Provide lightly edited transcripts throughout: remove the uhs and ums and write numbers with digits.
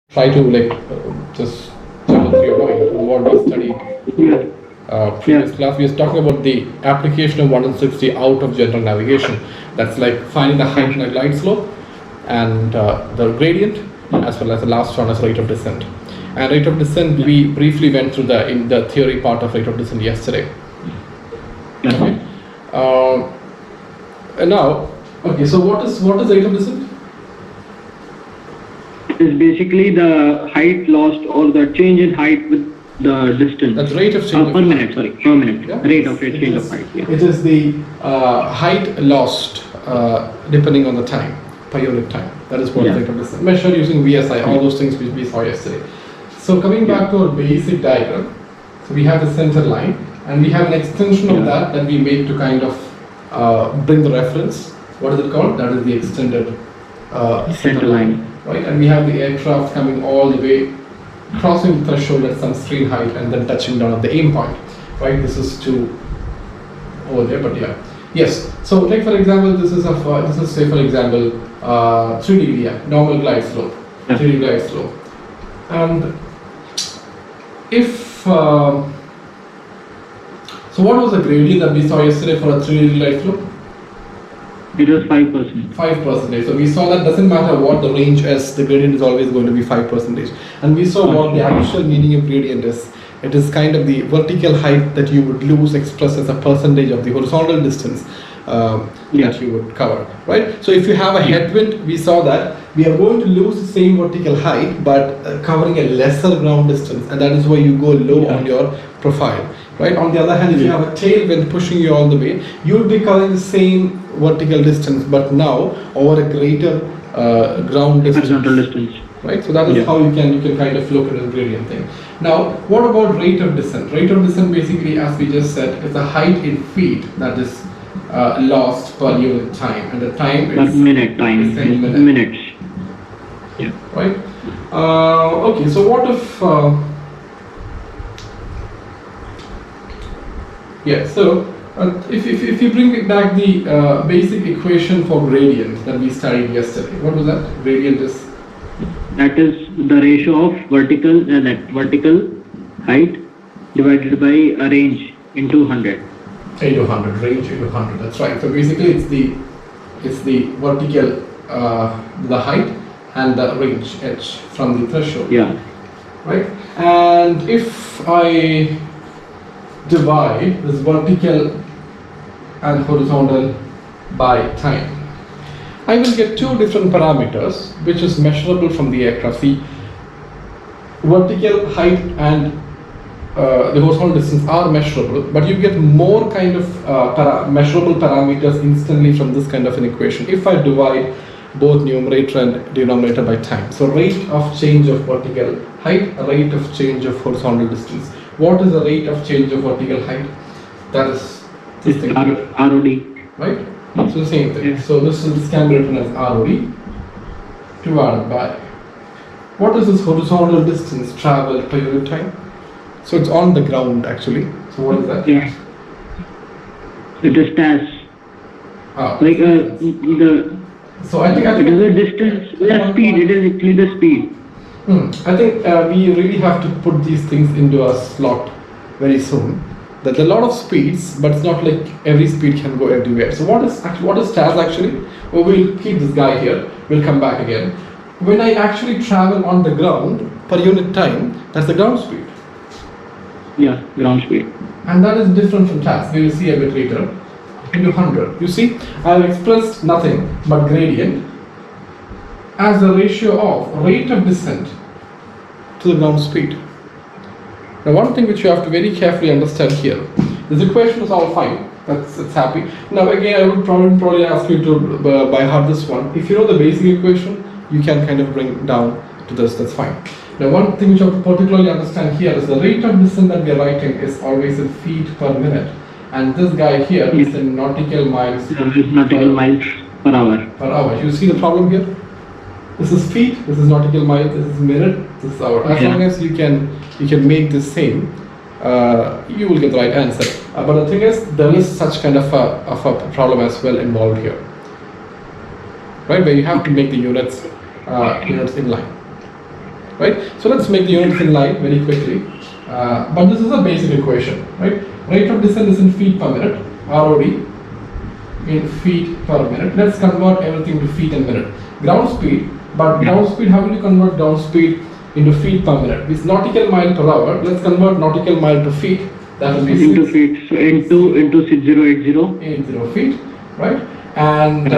try to just jump through your mind from what we studied previous class. We were talking about the application of 160 out of general navigation. That's like finding the height and the glide slope and the gradient, as well as the last one as rate of descent. And rate of descent, we briefly went through in the theory part of rate of descent yesterday. Okay. And now, okay. So what is rate of descent? Is basically the height lost or the change in height with the distance. That's rate of change. Per minute, sorry, per minute. Yeah? Rate of change of height. Yeah. It is the height lost depending on the time, per unit time. That is what rate of descent. Measured using VSI, all those things which we saw yesterday. So coming back to our basic diagram, so we have the center line and we have an extension of that we make to kind of bring the reference. What is it called? That is the extended center line. Right, and we have the aircraft coming all the way, crossing the threshold at some screen height and then touching down at the aim point. Right, this is to over there, but yes. So take for example, this is say for example 3D VI, normal glide slope, 3D glide slope, and if so, what was the gradient that we saw yesterday for a 3D glide slope? It was 5%. 5%. So we saw that doesn't matter what the range is, the gradient is always going to be 5%. And we saw what the actual meaning of gradient is. It is kind of the vertical height that you would lose expressed as a percentage of the horizontal distance that you would cover, right? So if you have a headwind, we saw that we are going to lose the same vertical height, but covering a lesser ground distance, and that is why you go low on your profile, right? On the other hand, if you have a tailwind pushing you all the way, you will be covering the same vertical distance, but now over a greater ground distance. Horizontal distance. Right, so that is how you can kind of look at the gradient thing. Now, what about rate of descent? Rate of descent basically, as we just said, is the height in feet that is lost per unit time, and the time is minute time. Minutes. Yeah. Right. Okay. So what if? So if you bring it back the basic equation for gradient that we studied yesterday, what was that? Gradient is. That is the ratio of vertical height divided by a range into 100. Into 100, range into 100. That's right. So basically, it's the vertical, the height, and the range h from the threshold. Yeah. Right. And if I divide this vertical and horizontal by time, I will get two different parameters which is measurable from the aircraft. The vertical height and the horizontal distance are measurable, but you get more kind of measurable parameters instantly from this kind of an equation if I divide both numerator and denominator by time. So rate of change of vertical height, rate of change of horizontal distance. What is the rate of change of vertical height? That is this thing. ROD. Right? So the same thing. So this can be written as ROD divided by what is this horizontal distance traveled per unit time? So it's on the ground actually. So what is that? Yeah. It is TAS. So I think it is a distance. The speed. It is actually the speed. I think we really have to put these things into a slot very soon. There's a lot of speeds, but it's not like every speed can go everywhere. So what is TAS actually? Well, we'll keep this guy here. We'll come back again. When I actually travel on the ground per unit time, that's the ground speed. Yeah, ground speed. And that is different from TAS. We will see a bit later. Into 100. You see, I have expressed nothing but gradient as a ratio of rate of descent to the ground speed. Now, one thing which you have to very carefully understand here, this equation is all fine. It's happy. Now, again, I would probably ask you to by heart this one. If you know the basic equation, you can kind of bring down to this. That's fine. Now, one thing which you have to particularly understand here is the rate of descent that we are writing is always in feet per minute, and this guy here is in nautical miles. Nautical miles per hour. Per hour. You see the problem here? This is feet. This is nautical miles. This is minute. This is hour. As long as you can make this same, you will get the right answer. But the thing is, there is such kind of a problem as well involved here, right? Where you have to make the units in line. right? So let's make the units in line very quickly. But this is a basic equation, right? Rate of descent is in feet per minute, ROD in feet per minute. Let's convert everything to feet and minute. Ground speed, but ground speed, how will you convert ground speed into feet per minute? It's nautical mile per hour. Let's convert nautical mile to feet. That will be into feet. So into 6080. 80 feet, right? And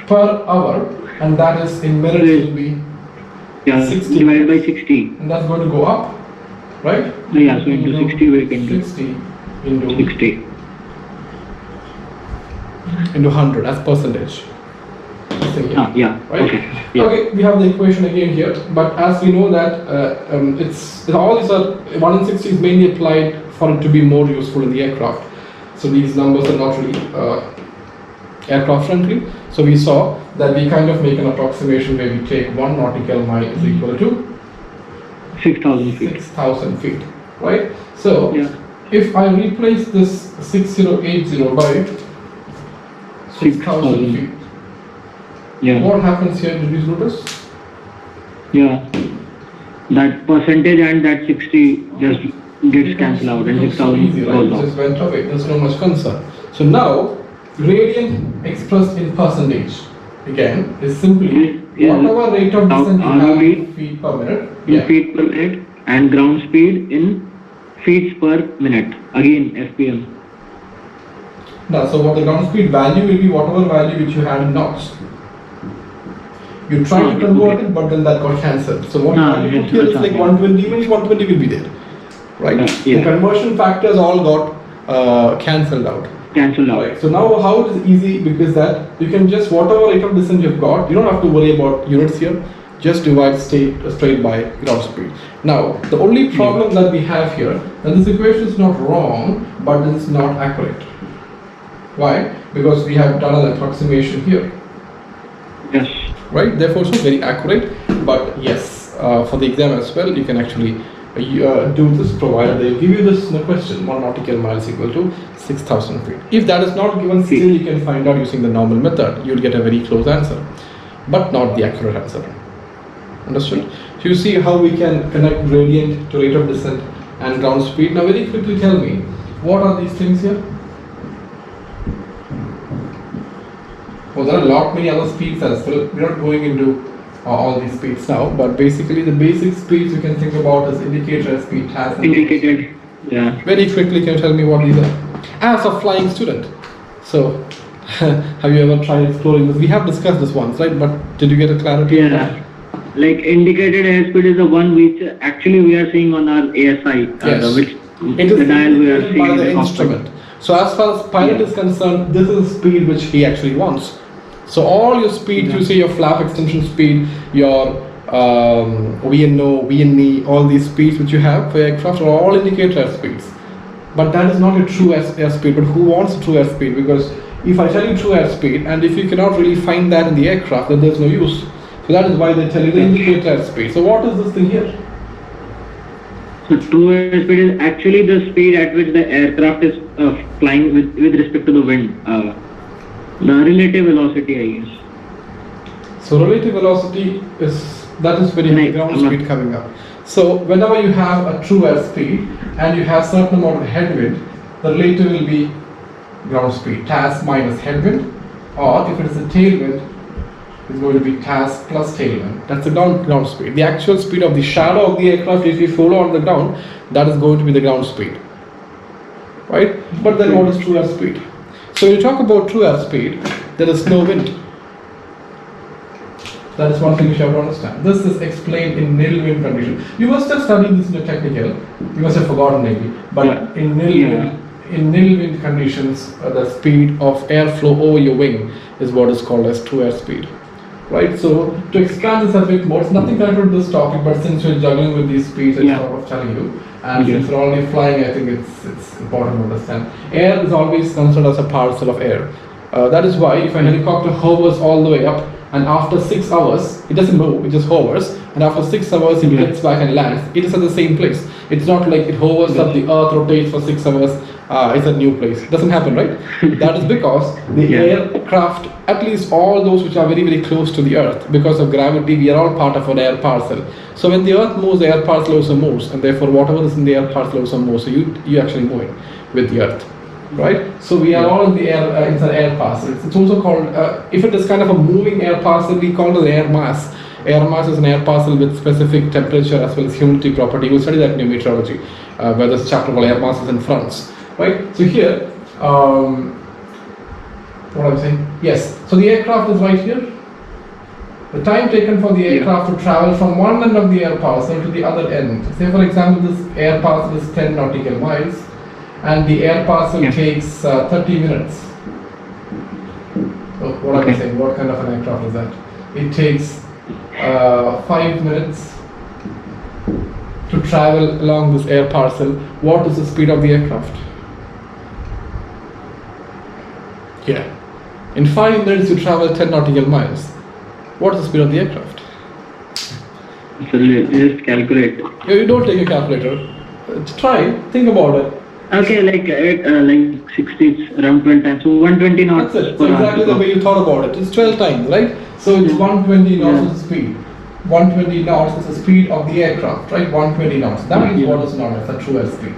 per hour, and that is in minutes will be 60 divided by 60. and that's going to go up, right? Yeah, so into 60 we can do 60 into 60. into 100 as percentage. Yeah. Right? Okay. Yeah. Okay, we have the equation again here, but as we know that it's all these are 1 in 60 is mainly applied for it to be more useful in the aircraft. So these numbers are not really aircraft friendly. So we saw that we kind of make an approximation where we take 1 nautical mile is equal to 6,000 feet. 6,000 feet, right? So Yeah. if I replace this 6080 by 6,000 feet, Yeah. what happens here? Did you notice? Yeah. That percentage and that 60 just gets cancelled out and 6,000 easy, right? goes It off. just went away. There's no much concern. So now, gradient expressed in percentage again is simply Yeah. whatever rate of descent you have ROD in feet per minute. In feet per minute and ground speed in feet per minute. Again, FPM. Now, so what the ground speed value will be whatever value which you had in knots. You try to convert it, but then that got cancelled. So what value you put here is like 120 means 120 will be there, right? Yeah. The conversion factors all got cancelled out. Cancelled out. Right. So now how it is easy because that you can just whatever rate of descent you've got, you don't have to worry about units here. Just divide straight by ground speed. Now the only problem that we have here, and this equation is not wrong, but it is not accurate. Why? Because we have done an approximation here. Yes. Right, therefore it's not very accurate, but yes, for the exam as well, you can actually do this provided they give you this in a question, 1 nautical mile is equal to 6,000 feet. If that is not given, still you can find out using the normal method, you'll get a very close answer, but not the accurate answer. Understood? So you see how we can connect gradient to rate of descent and ground speed. Now very quickly tell me, what are these things here? Well, there are a lot many other speeds as well. We're not going into all these speeds now, but basically the basic speeds you can think about is indicator speed, task. Indicated. Yeah. Very quickly, can you tell me what these are? As a flying student. So, have you ever tried exploring this? We have discussed this once, right? But did you get a clarity? Yeah. Like indicated airspeed is the one which actually we are seeing on our ASI, Yes. which It is the dial we are indicated seeing by in the the cockpit. instrument. So as far as pilot is concerned, this is the speed which he actually wants. So all your speed, you say your flap extension speed, your VNO, VNE, all these speeds which you have for aircraft are all indicator airspeeds. But that is not a true airspeed. But who wants a true airspeed? Because if I tell you true airspeed, and if you cannot really find that in the aircraft, then there's no use. So that is why they tell you the indicator airspeed. So what is this thing here? So true airspeed is actually the speed at which the aircraft is flying with respect to the wind. The relative velocity, I guess. So relative velocity is very high ground speed coming up. So whenever you have a true airspeed and you have certain amount of headwind, the relative will be ground speed, task minus headwind, or if it is a tailwind, it's going to be task plus tailwind. That's the ground speed. The actual speed of the shadow of the aircraft, if you follow on the ground, that is going to be the ground speed, right? But then what is true airspeed? So when you talk about true airspeed, there is no wind. That is one thing you should have to understand. This is explained in nil wind condition. You must have studied this in your technical. You must have forgotten maybe. But in nil wind conditions, the speed of airflow over your wing is what is called as true airspeed. Right? So to expand this a bit more, it's nothing connected to this topic, but since you're juggling with these speeds, I thought of telling you. And since you're only flying, I think it's important to understand. Air is always considered as a parcel of air. That is why if a helicopter hovers all the way up and after 6 hours, it doesn't move, it just hovers, and after 6 hours, it gets back and lands. It is at the same place. It's not like it hovers up, the earth rotates for 6 hours, it's a new place. It doesn't happen, right? That is because the aircraft, at least all those which are very, very close to the earth, because of gravity, we are all part of an air parcel. So when the earth moves, the air parcel also moves, and therefore whatever is in the air parcel also moves. So you actually moving with the earth, right? So we are all in the air, it's an air parcel. It's also called, if it is kind of a moving air parcel, we call it air mass. Air mass is an air parcel with specific temperature as well as humidity property. We'll study that in meteorology, where this chapter called air mass is in France, right? So here, what I'm saying, yes. So the aircraft is right here. The time taken for the aircraft to travel from one end of the air parcel to the other end. Say for example, this air parcel is 10 nautical miles, and the air parcel takes 30 minutes. So what am I saying? What kind of an aircraft is that? It takes 5 minutes to travel along this air parcel. What is the speed of the aircraft? Here. In 5 minutes you travel 10 nautical miles. What is the speed of the aircraft? So just calculate. You don't take a calculator. Try, think about it. Okay, like 60, around 20 times. So 120 knots. That's it. So exactly the way you thought about it. It's 12 times, right? So it's 120 knots is the speed. 120 knots is the speed of the aircraft, right? 120 knots. That is what is known as the true airspeed.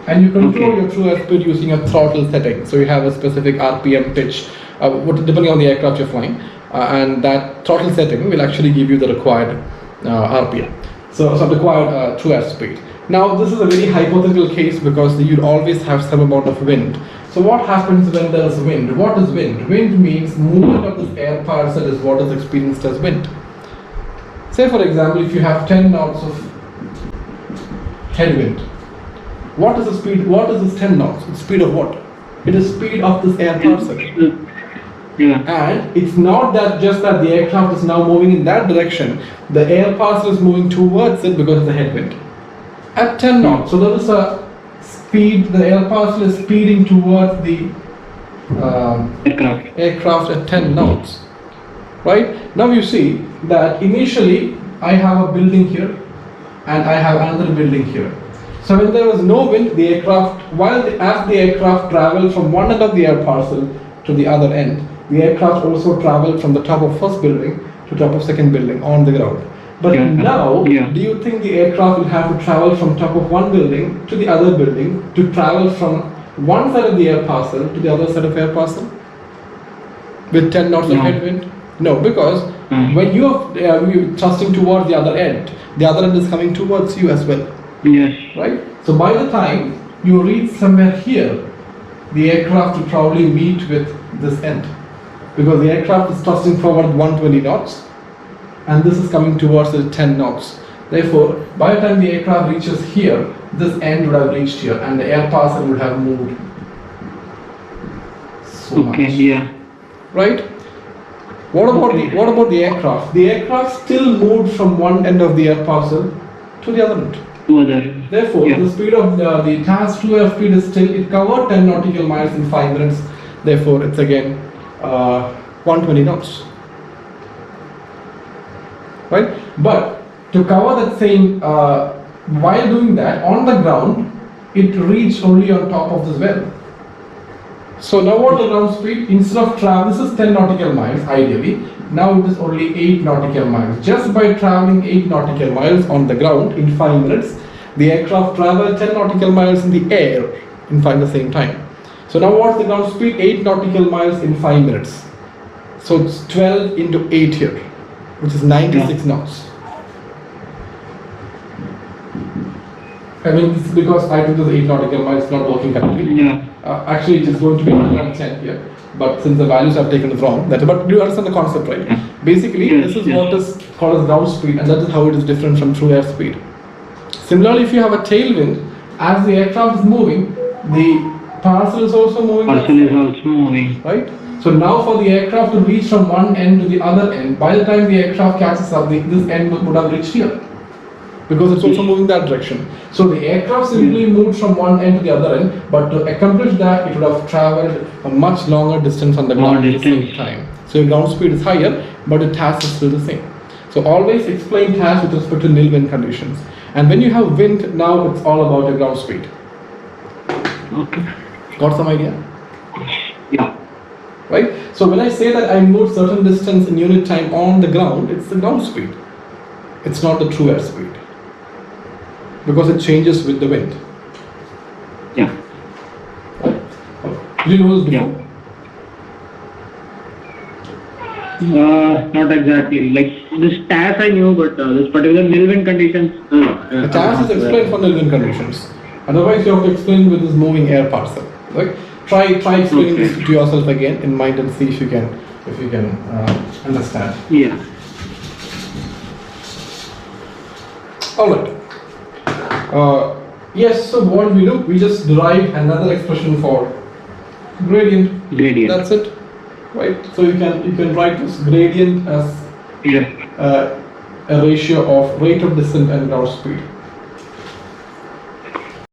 And you control your true airspeed using a throttle setting. So you have a specific RPM pitch, depending on the aircraft you're flying, and that throttle setting will actually give you the required RPM. So required true airspeed. Now this is a very hypothetical case because you'd always have some amount of wind. So what happens when there is wind? What is wind? Wind means movement of this air parcel is what is experienced as wind. Say for example, if you have 10 knots of headwind, what is the speed? What is this 10 knots? It's speed of what? It is speed of this air parcel. And it's not that just that the aircraft is now moving in that direction. The air parcel is moving towards it because of the headwind. At 10 knots, so there is a speed, the air parcel is speeding towards the aircraft at 10 knots. Right? Now you see that initially I have a building here and I have another building here. So when there was no wind, the aircraft, as the aircraft traveled from one end of the air parcel to the other end, the aircraft also traveled from the top of first building to top of second building on the ground. But now, do you think the aircraft will have to travel from top of one building to the other building to travel from one side of the air parcel to the other side of air parcel with 10 knots of headwind? No, because when you're thrusting towards the other end is coming towards you as well. Yes. Right? So by the time you reach somewhere here, the aircraft will probably meet with this end, because the aircraft is thrusting forward 120 knots and this is coming towards the 10 knots. Therefore, by the time the aircraft reaches here, this end would have reached here and the air parcel would have moved so much. Right? What about the aircraft? The aircraft still moved from one end of the air parcel to the other end. Therefore, the speed of the task true airspeed is still, it covered 10 nautical miles in 5 minutes. Therefore, it's again 120 knots. Right? But to cover that same, while doing that, on the ground, it reached only on top of this well. So now what is the ground speed? Instead of travel, this is 10 nautical miles ideally. Now it is only 8 nautical miles. Just by traveling 8 nautical miles on the ground in 5 minutes, the aircraft traveled 10 nautical miles in the air in the same time. So now what's the ground speed? 8 nautical miles in 5 minutes. So it's 12 into 8 here, which is 96 knots. I mean, this is because I took this 8 nautical miles, not working correctly. Actually, it is going to be 110 here. But since the values I've taken is wrong, but you understand the concept, right? Basically, this is what is called as ground speed, and that is how it is different from true airspeed. Similarly, if you have a tailwind, as the aircraft is moving, the parcel is also moving. Right? So now for the aircraft to reach from one end to the other end, by the time the aircraft catches up, this end would have reached here. because it's also moving that direction. So the aircraft simply moved from one end to the other end, but to accomplish that, it would have traveled a much longer distance on the ground at the same time. So your ground speed is higher, but the task is still the same. So always explain task with respect to nil wind conditions. And when you have wind, now it's all about your ground speed. Okay. Got some idea? Yeah. Right? So when I say that I moved certain distance in unit time on the ground, it's the ground speed. It's not the true air speed. Because it changes with the wind. Yeah. Did you know this before? Not exactly. Like this TAS I knew, but this particular nil wind conditions. The task is explained for nil wind conditions. Otherwise, you have to explain with this moving air parcel. Right? Try explaining this to yourself again in mind and see if you can understand. Yeah. All right. Yes. So what we do? We just derive another expression for gradient. Gradient. That's it. Right. So you can write this gradient as Yeah. a ratio of rate of descent and ground speed.